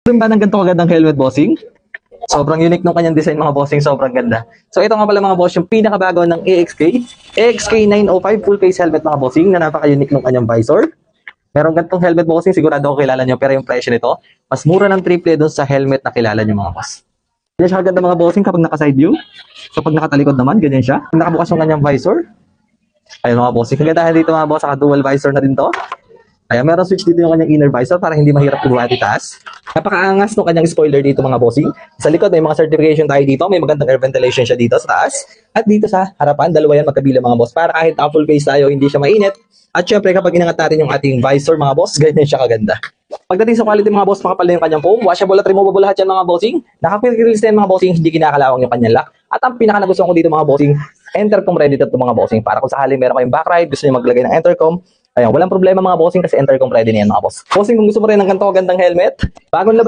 Meron ba ng ganito kagandang helmet, bossing? Sobrang unique nung kanyang design, mga bossing. Sobrang ganda. So ito nga pala, mga boss, yung pinakabago ng AXK 905 full face helmet, mga bossing, na napaka-unique nung kanyang visor. Meron ganitong helmet, bossing, sigurado ko kilala nyo, pero yung presyo nito, mas mura ng triple doon sa helmet na kilala nyo, mga boss. Ganyan siya kaganda, mga bossing, kapag naka-side view. So pag nakatalikod naman, ganyan siya. Pag nakabukas yung kanyang visor, ayun, mga bossing, kagandahan dito, mga boss, dual visor na din to. Ayan, meron switch dito yung kanyang inner visor para hindi mahirap buhat itaas. Napakaangas ng kanyang spoiler dito, mga bossing. Sa likod may mga certification tayo dito. May magandang air ventilation siya dito sa taas. At dito sa harapan, dalawa yan magkabila, mga boss. Para kahit full face tayo, hindi siya mainit. At syempre kapag inangat natin yung ating visor, mga boss, ganyan siya kaganda. Pagdating sa quality, mga boss, makapal na yung kanyang foam. Washable at removable lahat yan, mga bossing. Naka-quick-release na yan, mga bossing. Hindi kinakalawang yung kanyang lock. At ang pinaka-nagustuhan ko dito, mga bossing, intercom ready to mga bossing. Para kung sakaling meron kayong backride, gusto niyo maglagay ng intercom, ayan, walang problema, mga bossing, kasi intercom ready na yan, mga boss. Bossing, kung gusto mo rin ng ganito gandang helmet, bagong labas